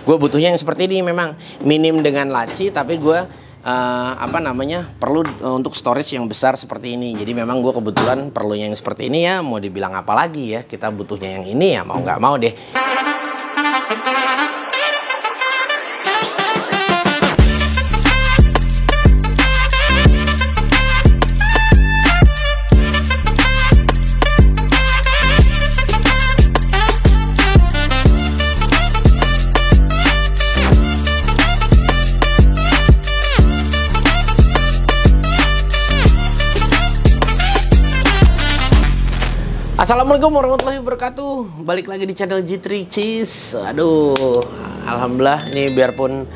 Gue butuhnya yang seperti ini, memang minim dengan laci, tapi gue perlu untuk storage yang besar seperti ini. Jadi memang gue kebetulan perlu yang seperti ini ya. Mau dibilang apa lagi ya, kita butuhnya yang ini ya, mau nggak mau deh. Assalamualaikum warahmatullahi wabarakatuh. Balik lagi di channel G3 Cheese. Aduh, alhamdulillah ini biarpun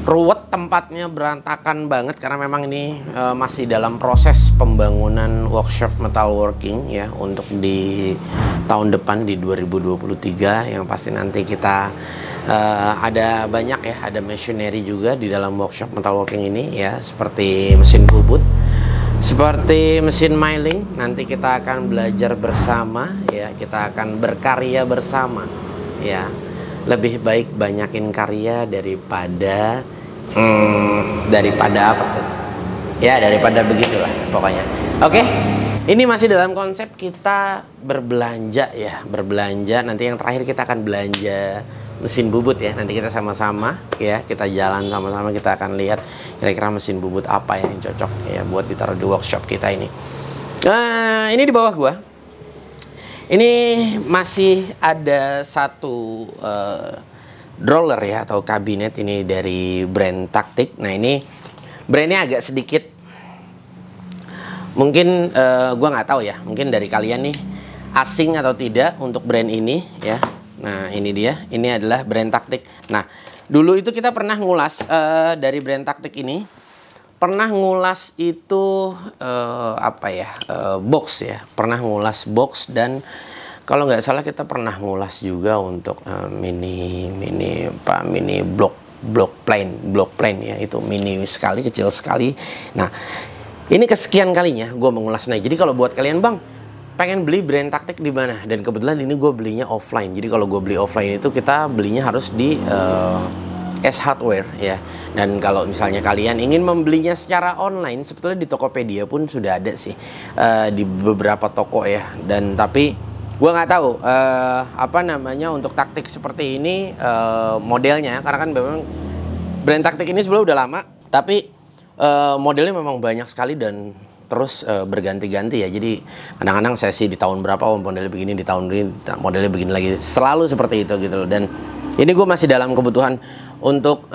ruwet tempatnya, berantakan banget karena memang ini masih dalam proses pembangunan workshop metalworking ya, untuk di tahun depan di 2023 yang pasti nanti kita ada banyak ya, ada machinery juga di dalam workshop metalworking ini ya, seperti mesin bubut, seperti mesin milling. Nanti kita akan belajar bersama ya, kita akan berkarya bersama ya. Lebih baik banyakin karya daripada apa tuh ya, daripada begitulah pokoknya. Oke, ini masih dalam konsep kita berbelanja ya, berbelanja. Nanti yang terakhir kita akan belanja mesin bubut ya. Nanti kita sama-sama ya, kita jalan sama-sama, kita akan lihat kira-kira mesin bubut apa yang cocok ya buat ditaruh di workshop kita ini. Nah, ini di bawah gua ini masih ada satu drawer ya, atau kabinet ini dari brand Taktik. Nah, ini brandnya agak sedikit mungkin gua nggak tahu ya, mungkin dari kalian nih asing atau tidak untuk brand ini ya. Nah, ini dia, ini adalah brand Taktik. Nah, dulu itu kita pernah ngulas dari brand Taktik ini, pernah ngulas itu box ya, pernah ngulas box, dan kalau nggak salah kita pernah ngulas juga untuk mini block plane ya, itu mini sekali, kecil sekali. Nah, ini kesekian kalinya gue mengulas. Nah, jadi kalau buat kalian, Bang, pengen beli brand Taktik di mana? Dan kebetulan ini gue belinya offline. Jadi kalau gue beli offline itu kita belinya harus di S Hardware ya. Dan kalau misalnya kalian ingin membelinya secara online, sebetulnya di Tokopedia pun sudah ada sih, di beberapa toko ya. Dan tapi gue nggak tahu untuk Taktik seperti ini modelnya, karena kan memang brand Taktik ini sebelumnya udah lama, tapi modelnya memang banyak sekali dan terus berganti-ganti ya. Jadi kadang-kadang sesi di tahun berapa modelnya begini, di tahun ini modelnya begini lagi, selalu seperti itu gitu loh. Dan ini gue masih dalam kebutuhan untuk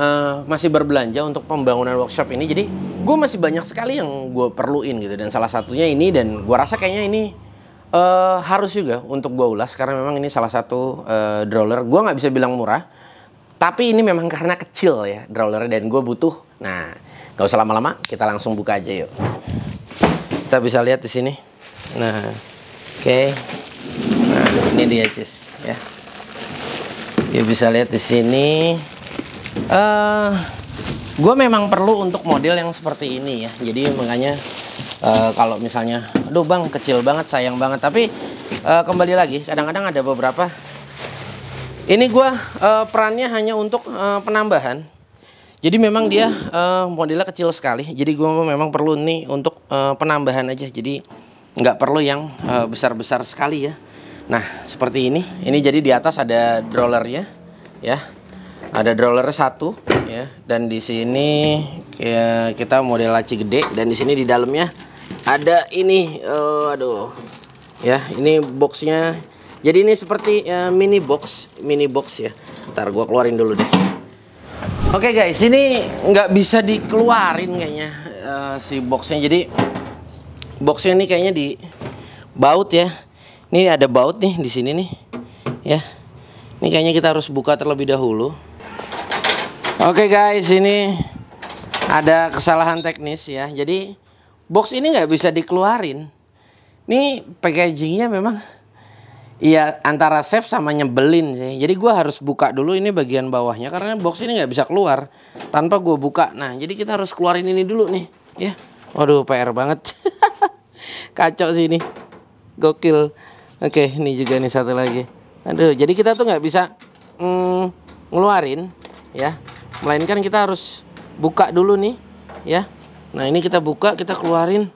masih berbelanja untuk pembangunan workshop ini. Jadi gue masih banyak sekali yang gue perluin gitu, dan salah satunya ini, dan gue rasa kayaknya ini harus juga untuk gue ulas karena memang ini salah satu drawer. Gue nggak bisa bilang murah, tapi ini memang karena kecil ya drawernya, dan gue butuh. Nah, gak usah lama-lama, kita langsung buka aja yuk. Kita bisa lihat di sini. Nah, oke. Nah, ini dia, Cis, ya. Dia bisa lihat di sini. Gue memang perlu untuk model yang seperti ini ya. Jadi makanya kalau misalnya, aduh Bang, kecil banget, sayang banget. Tapi kembali lagi, kadang-kadang ada beberapa. Ini gue perannya hanya untuk penambahan. Jadi memang dia modelnya kecil sekali. Jadi gue memang perlu nih untuk penambahan aja. Jadi nggak perlu yang besar-besar sekali ya. Nah, seperti ini. Ini jadi di atas ada drawernya ya. Ada drawer satu ya. Dan di sini ya, kita model laci gede. Dan di sini di dalamnya ada ini. Ya, ini boxnya. Jadi ini seperti mini box ya. Ntar gue keluarin dulu deh. Oke guys, ini nggak bisa dikeluarin kayaknya si boxnya. Jadi boxnya ini kayaknya di baut ya. Ini ada baut nih di sini nih, ya. Ini kayaknya kita harus buka terlebih dahulu. Oke guys, ini ada kesalahan teknis ya. Jadi box ini nggak bisa dikeluarin. Ini packagingnya memang, iya, antara safe sama nyebelin sih. Jadi gue harus buka dulu ini bagian bawahnya, karena box ini nggak bisa keluar tanpa gue buka. Nah, jadi kita harus keluarin ini dulu nih, ya. Waduh, PR banget. Kacau sih ini, gokil. Oke, ini juga nih satu lagi. Aduh, jadi kita tuh nggak bisa ngeluarin ya, melainkan kita harus buka dulu nih ya. Nah ini kita buka, kita keluarin,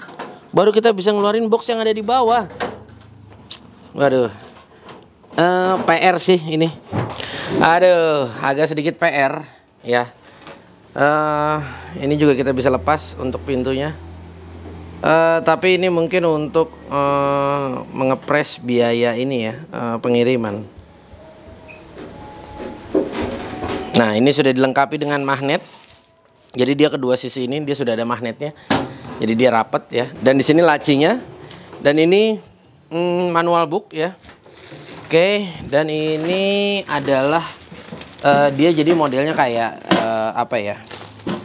baru kita bisa ngeluarin box yang ada di bawah. Waduh, PR sih ini. Aduh, agak sedikit PR ya. Ini juga kita bisa lepas untuk pintunya. Tapi ini mungkin untuk mengepres biaya ini ya, pengiriman. Nah ini sudah dilengkapi dengan magnet. Jadi dia kedua sisi ini dia sudah ada magnetnya. Jadi dia rapat ya. Dan di sini lacinya. Dan ini manual book ya. Oke. Dan ini adalah dia jadi modelnya kayak apa ya?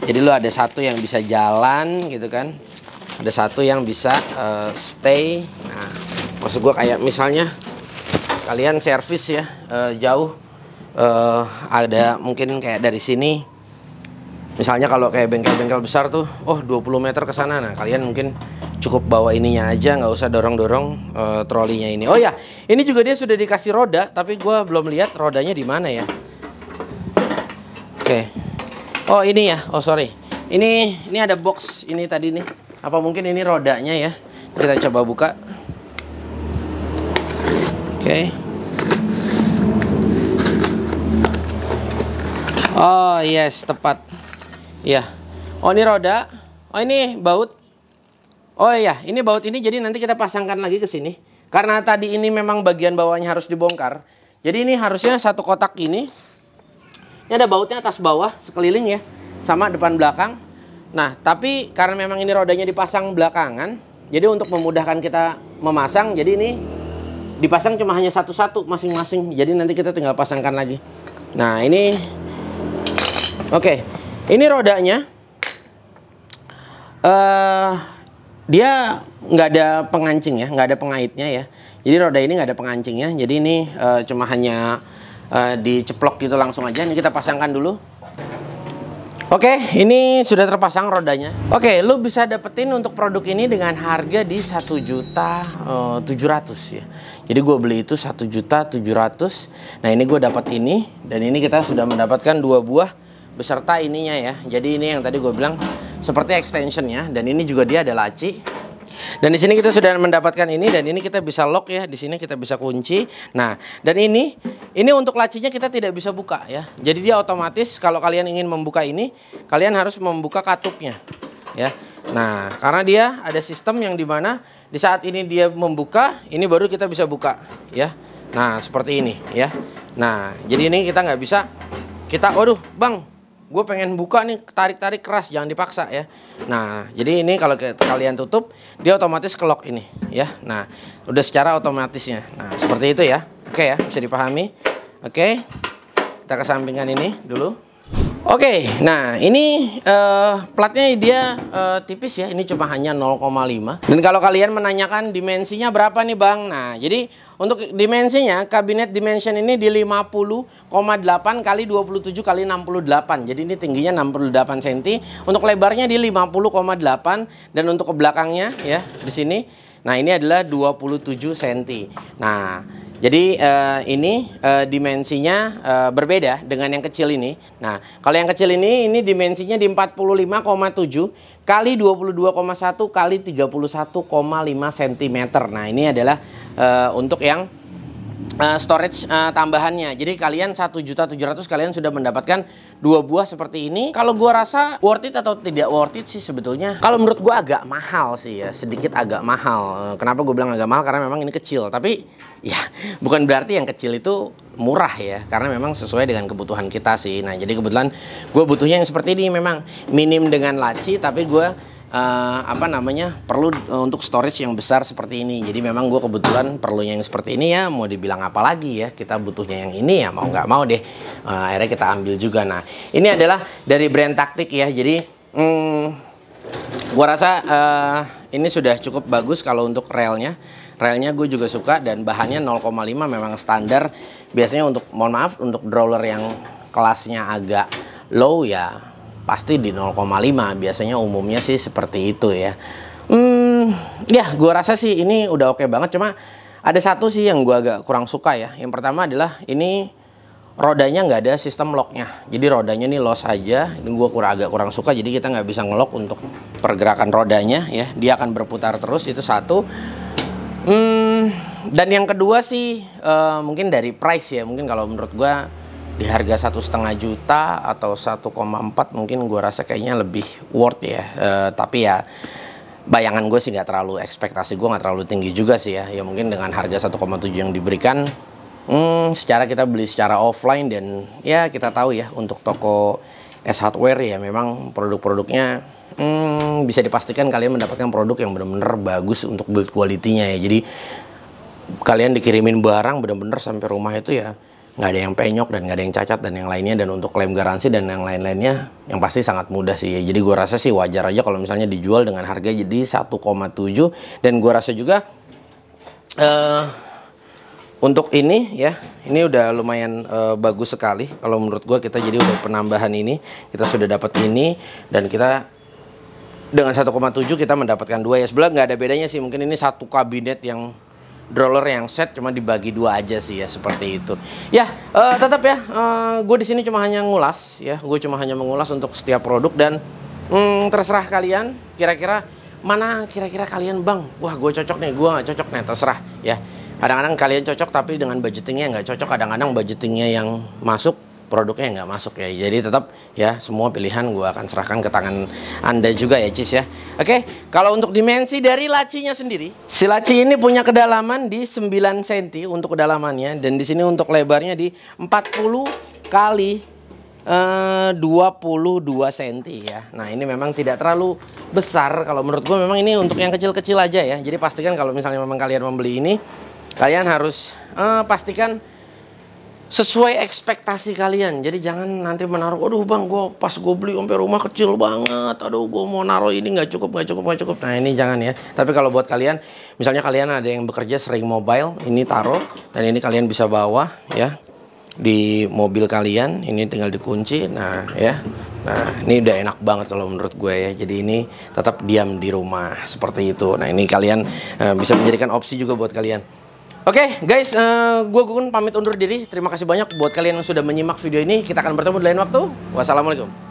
Jadi lo ada satu yang bisa jalan gitu kan. Ada satu yang bisa stay. Nah, maksud gua kayak misalnya kalian servis ya jauh. Ada mungkin kayak dari sini. Misalnya kalau kayak bengkel-bengkel besar tuh, 20 meter ke sana. Nah, kalian mungkin cukup bawa ininya aja, nggak usah dorong-dorong trolinya ini. Oh ya, ini juga dia sudah dikasih roda, tapi gua belum lihat rodanya di mana ya. Oke. Oh, ini ya. Oh, sorry. Ini ada box ini tadi nih. Apa mungkin ini rodanya ya? Kita coba buka. Oke. Oh, yes, tepat. Ya. Oh, ini roda. Oh, ini baut. Oh iya, ini baut ini jadi nanti kita pasangkan lagi ke sini. Karena tadi ini memang bagian bawahnya harus dibongkar. Jadi ini harusnya satu kotak ini. Ini ada bautnya atas bawah sekeliling ya, sama depan belakang. Nah, tapi karena memang ini rodanya dipasang belakangan, jadi untuk memudahkan kita memasang, jadi ini dipasang cuma hanya satu-satu masing-masing. Jadi nanti kita tinggal pasangkan lagi. Nah, ini oke. Ini rodanya dia nggak ada pengancing ya, nggak ada pengaitnya ya. Jadi roda ini nggak ada pengancingnya. Jadi ini cuma hanya diceplok gitu langsung aja. Ini kita pasangkan dulu. Oke, ini sudah terpasang rodanya. Oke, lu bisa dapetin untuk produk ini dengan harga di 1.700.000 ya. Jadi gue beli itu 1.700.000. Nah ini gue dapat ini, dan ini kita sudah mendapatkan 2 buah beserta ininya ya. Jadi ini yang tadi gue bilang seperti extensionnya, dan ini juga dia ada laci. Dan di sini kita sudah mendapatkan ini, dan ini kita bisa lock ya. Di sini kita bisa kunci. Nah, dan ini untuk lacinya kita tidak bisa buka ya. Jadi dia otomatis kalau kalian ingin membuka ini, kalian harus membuka katupnya ya. Nah, karena dia ada sistem yang dimana di saat ini dia membuka, ini baru kita bisa buka ya. Nah, seperti ini ya. Nah, jadi ini kita nggak bisa waduh bang, gue pengen buka nih, tarik-tarik keras, jangan dipaksa ya. Nah, jadi ini kalau kalian tutup, dia otomatis ke-lock ini ya. Nah, udah secara otomatisnya. Nah, seperti itu ya. Oke ya, bisa dipahami. Oke, kita kesampingkan ini dulu. Oke, nah ini platnya dia tipis ya. Ini cuma hanya 0,5. Dan kalau kalian menanyakan dimensinya berapa nih bang? Nah, jadi untuk dimensinya, kabinet dimension ini di 50,8 kali 27 kali 68. Jadi ini tingginya 68 cm. Untuk lebarnya di 50,8, dan untuk ke belakangnya ya di sini. Nah, ini adalah 27 cm. Nah, jadi ini dimensinya berbeda dengan yang kecil ini. Nah, kalau yang kecil ini dimensinya di 45,7 kali 22,1 kali 31,5 cm. Nah, ini adalah untuk yang storage tambahannya. Jadi kalian 1.700.000 kalian sudah mendapatkan 2 buah seperti ini. Kalau gua rasa worth it atau tidak worth it sih sebetulnya. Kalau menurut gua agak mahal sih ya, sedikit agak mahal. Kenapa gue bilang agak mahal? Karena memang ini kecil. Tapi ya bukan berarti yang kecil itu murah ya, karena memang sesuai dengan kebutuhan kita sih. Nah, jadi kebetulan gue butuhnya yang seperti ini, memang minim dengan laci, tapi gue perlu untuk storage yang besar seperti ini. Jadi memang gue kebetulan perlunya yang seperti ini ya. Mau dibilang apa lagi ya, kita butuhnya yang ini ya, mau nggak mau deh akhirnya kita ambil juga. Nah, ini adalah dari brand Taktik ya. Jadi gue rasa ini sudah cukup bagus. Kalau untuk relnya gue juga suka, dan bahannya 0,5 memang standar. Biasanya untuk, mohon maaf, untuk drawler yang kelasnya agak low ya pasti di 0,5. Biasanya umumnya sih seperti itu ya. Ya gue rasa sih ini udah oke banget. Cuma ada satu sih yang gue agak kurang suka ya. Yang pertama adalah ini rodanya nggak ada sistem locknya, jadi rodanya nih los aja. Ini gue agak kurang suka, jadi kita nggak bisa ngelock untuk pergerakan rodanya ya, dia akan berputar terus. Itu satu. Dan yang kedua sih mungkin dari price ya, mungkin kalau menurut gue di harga 1,5 juta atau 1,4 mungkin gue rasa kayaknya lebih worth ya. Tapi ya bayangan gue sih nggak terlalu, ekspektasi gue nggak terlalu tinggi juga sih ya. Ya mungkin dengan harga 1,7 yang diberikan, secara kita beli secara offline, dan ya kita tahu ya untuk toko S Hardware ya memang produk-produknya bisa dipastikan kalian mendapatkan produk yang benar-benar bagus untuk build quality-nya ya. Jadi kalian dikirimin barang benar-benar sampai rumah itu ya nggak ada yang penyok dan nggak ada yang cacat dan yang lainnya, dan untuk klaim garansi dan yang lain-lainnya yang pasti sangat mudah sih ya. Jadi gue rasa sih wajar aja kalau misalnya dijual dengan harga jadi 1,7, dan gue rasa juga untuk ini ya, ini udah lumayan bagus sekali kalau menurut gue. Kita jadi udah penambahan ini, kita sudah dapat ini, dan kita dengan 1,7 kita mendapatkan 2 ya. Sebenarnya nggak ada bedanya sih, mungkin ini satu kabinet yang drawer yang set cuma dibagi 2 aja sih ya, seperti itu. Ya, tetap ya, gue di sini cuma hanya ngulas ya, gue cuma hanya mengulas untuk setiap produk, dan terserah kalian kira-kira mana kira-kira kalian, bang, wah gue cocok nih, gue nggak cocok nih, terserah ya. Kadang-kadang kalian cocok tapi dengan budgetingnya nggak cocok, kadang-kadang budgetingnya yang masuk produknya nggak masuk ya. Jadi tetap ya, semua pilihan gue akan serahkan ke tangan Anda juga ya, Cis ya. Oke, kalau untuk dimensi dari lacinya sendiri, si laci ini punya kedalaman di 9 cm untuk kedalamannya, dan di sini untuk lebarnya di 40 kali 22 cm ya. Nah ini memang tidak terlalu besar, kalau menurut gue memang ini untuk yang kecil-kecil aja ya. Jadi pastikan kalau misalnya memang kalian membeli ini, kalian harus pastikan sesuai ekspektasi kalian. Jadi jangan nanti menaruh, aduh bang, pas gue beli sampai rumah kecil banget, aduh gue mau naruh ini nggak cukup. Nah ini jangan ya. Tapi kalau buat kalian, misalnya kalian ada yang bekerja sering mobile, ini taruh, dan ini kalian bisa bawa ya di mobil kalian. Ini tinggal dikunci, nah ya. Nah ini udah enak banget kalau menurut gue ya. Jadi ini tetap diam di rumah seperti itu. Nah ini kalian bisa menjadikan opsi juga buat kalian. Oke guys, gue Gugun pamit undur diri. Terima kasih banyak buat kalian yang sudah menyimak video ini. Kita akan bertemu di lain waktu. Wassalamualaikum.